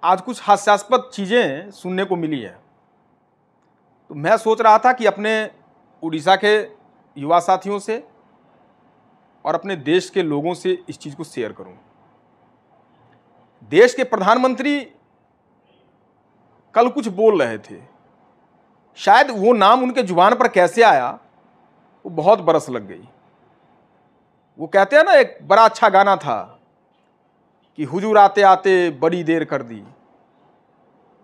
आज कुछ हास्यास्पद चीज़ें सुनने को मिली है। तो मैं सोच रहा था कि अपने उड़ीसा के युवा साथियों से और अपने देश के लोगों से इस चीज़ को शेयर करूं। देश के प्रधानमंत्री कल कुछ बोल रहे थे, शायद वो नाम उनके जुबान पर कैसे आया वो बहुत बरस लग गई। वो कहते हैं ना, एक बड़ा अच्छा गाना था कि हुजूर आते आते बड़ी देर कर दी।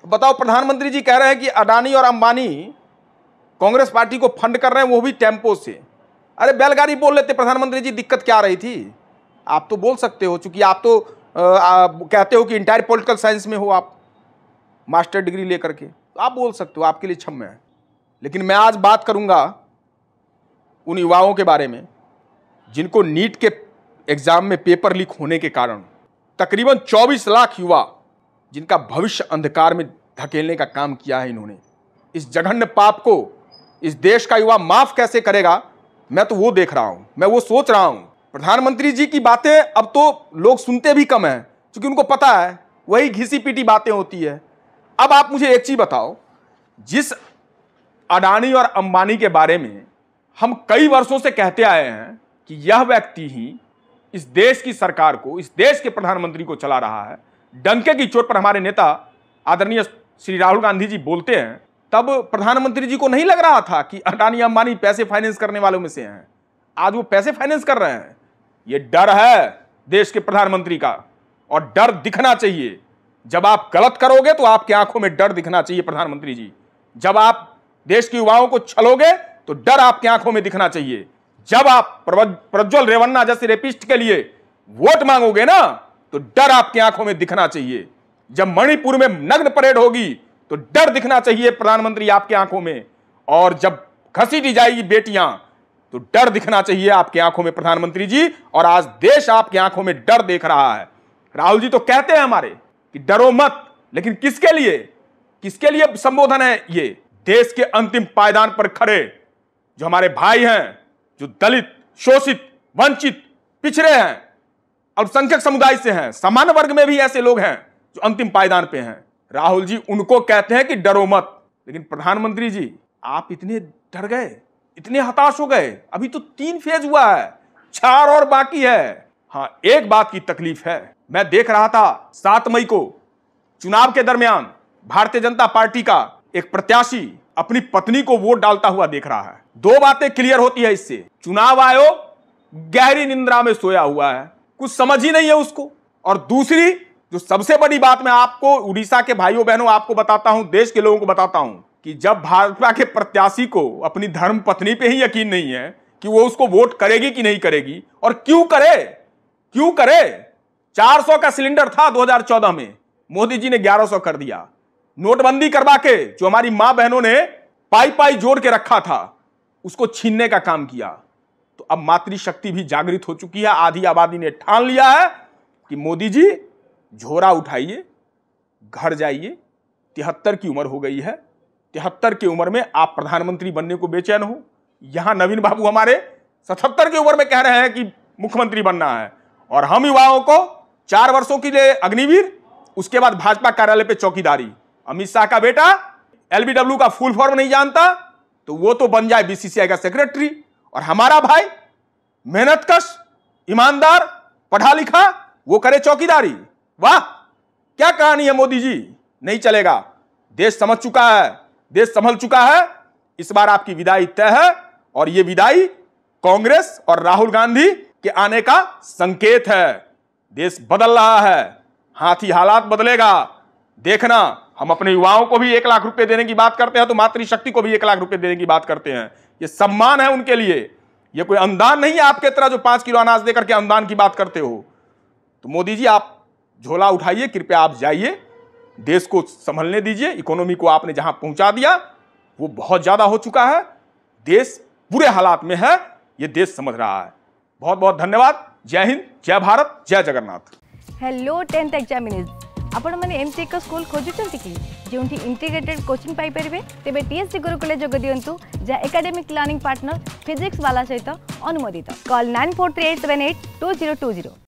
तो बताओ, प्रधानमंत्री जी कह रहे हैं कि अडानी और अंबानी कांग्रेस पार्टी को फंड कर रहे हैं, वो भी टेम्पो से। अरे बैलगाड़ी बोल लेते प्रधानमंत्री जी, दिक्कत क्या रही थी? आप तो बोल सकते हो, चूंकि आप तो कहते हो कि इंटायर पॉलिटिकल साइंस में हो, आप मास्टर डिग्री लेकर के, तो आप बोल सकते हो, आपके लिए क्षम्य है। लेकिन मैं आज बात करूंगा उन युवाओं के बारे में जिनको नीट के एग्जाम में पेपर लीक होने के कारण तकरीबन 24 लाख युवा, जिनका भविष्य अंधकार में धकेलने का काम किया है इन्होंने। इस जघन्य पाप को इस देश का युवा माफ कैसे करेगा, मैं तो वो देख रहा हूं, मैं वो सोच रहा हूं। प्रधानमंत्री जी की बातें अब तो लोग सुनते भी कम हैं, क्योंकि उनको पता है वही घिसी पीटी बातें होती है। अब आप मुझे एक चीज बताओ, जिस अडानी और अंबानी के बारे में हम कई वर्षों से कहते आए हैं कि यह व्यक्ति ही इस देश की सरकार को, इस देश के प्रधानमंत्री को चला रहा है, डंके की चोट पर हमारे नेता आदरणीय श्री राहुल गांधी जी बोलते हैं, तब प्रधानमंत्री जी को नहीं लग रहा था कि अडानी अंबानी पैसे फाइनेंस करने वालों में से हैं। आज वो पैसे फाइनेंस कर रहे हैं। ये डर है देश के प्रधानमंत्री का, और डर दिखना चाहिए। जब आप गलत करोगे तो आपकी आंखों में डर दिखना चाहिए प्रधानमंत्री जी। जब आप देश के युवाओं को छलोगे तो डर आपकी आंखों में दिखना चाहिए। जब आप प्रज्वल रेवन्ना जैसे रेपिस्ट के लिए वोट मांगोगे ना, तो डर आपकी आंखों में दिखना चाहिए। जब मणिपुर में नग्न परेड होगी तो डर दिखना चाहिए प्रधानमंत्री आपकी आंखों में। और जब घसीटी जाएगी बेटियां तो डर दिखना चाहिए आपकी आंखों में प्रधानमंत्री जी। और आज देश आपकी आंखों में डर देख रहा है। राहुल जी तो कहते हैं हमारे कि डरो मत, लेकिन किसके लिए, किसके लिए संबोधन है ये? देश के अंतिम पायदान पर खड़े जो हमारे भाई हैं, जो दलित, शोषित, वंचित, पिछड़े हैं, अल्पसंख्यक समुदाय से हैं, सामान्य वर्ग में भी ऐसे लोग हैं जो अंतिम पायदान पे हैं। राहुल जी उनको कहते हैं कि डरो मत। लेकिन प्रधानमंत्री जी, आप इतने डर गए, इतने हताश हो गए। अभी तो 3 फेज हुआ है, 4 और बाकी है। हाँ, एक बात की तकलीफ है। मैं देख रहा था 7 मई को चुनाव के दरमियान भारतीय जनता पार्टी का एक प्रत्याशी अपनी पत्नी को वोट डालता हुआ देख रहा है। 2 बातें क्लियर होती है इससे। चुनाव आयोग गहरी निंद्रा में सोया हुआ है, कुछ समझ ही नहीं है उसको। और दूसरी जो सबसे बड़ी बात मैं आपको, उड़ीसा के भाइयों बहनों, आपको बताता हूं, देश के लोगों को बताता हूं कि जब भाजपा के प्रत्याशी को अपनी धर्म पत्नी पे ही यकीन नहीं है कि वो उसको वोट करेगी कि नहीं करेगी, और क्यों करे, क्यों करे? 400 का सिलेंडर था 2014 में, मोदी जी ने 1100 कर दिया। नोटबंदी करवा के जो हमारी मां बहनों ने पाई पाई जोड़ के रखा था, उसको छीनने का काम किया। तो अब मातृशक्ति भी जागृत हो चुकी है। आधी आबादी ने ठान लिया है कि मोदी जी झोरा उठाइए, घर जाइए। 73 की उम्र हो गई है। 73 की उम्र में आप प्रधानमंत्री बनने को बेचैन हो। यहां नवीन बाबू हमारे 77 की उम्र में कह रहे हैं कि मुख्यमंत्री बनना है, और हम युवाओं को 4 वर्षों के लिए अग्निवीर, उसके बाद भाजपा कार्यालय पे चौकीदारी। अमित शाह का बेटा एलबीडब्ल्यू का फुल फॉर्म नहीं जानता तो वो तो बन जाए बीसीसीआई का सेक्रेटरी, और हमारा भाई मेहनतकश, ईमानदार, पढ़ा लिखा, वो करे चौकीदारी। वाह, क्या कहानी है मोदी जी। नहीं चलेगा। देश समझ चुका है, देश संभल चुका है। इस बार आपकी विदाई तय है, और यह विदाई कांग्रेस और राहुल गांधी के आने का संकेत है। देश बदल रहा है, हाथी हालात बदलेगा। देखना, हम अपने युवाओं को भी 1 लाख रुपए देने की बात करते हैं, तो मातृशक्ति को भी 1 लाख रुपए देने की बात करते हैं। ये सम्मान है उनके लिए, ये कोई अनुदान नहीं है आपके तरह जो 5 किलो अनाज देकर के अनुदान की बात करते हो। तो मोदी जी, आप झोला उठाइए, कृपया आप जाइए, देश को संभलने दीजिए। इकोनॉमी को आपने जहां पहुंचा दिया वो बहुत ज्यादा हो चुका है। देश बुरे हालात में है, ये देश समझ रहा है। बहुत बहुत धन्यवाद। जय हिंद, जय भारत, जय जगन्नाथ। हेलो 10th एग्जामिनीज, आपण माने एमटी एक स्कूल खोजुचंती कि जोंठी इंटीग्रेटेड कोचिंग पाई परिबे, तेबे टीएससी गुरुकुले जोग दियंतु, जा एकेडमिक लर्निंग पार्टनर फिजिक्स वाला सहित अनुमोदित। कॉल 9438782020।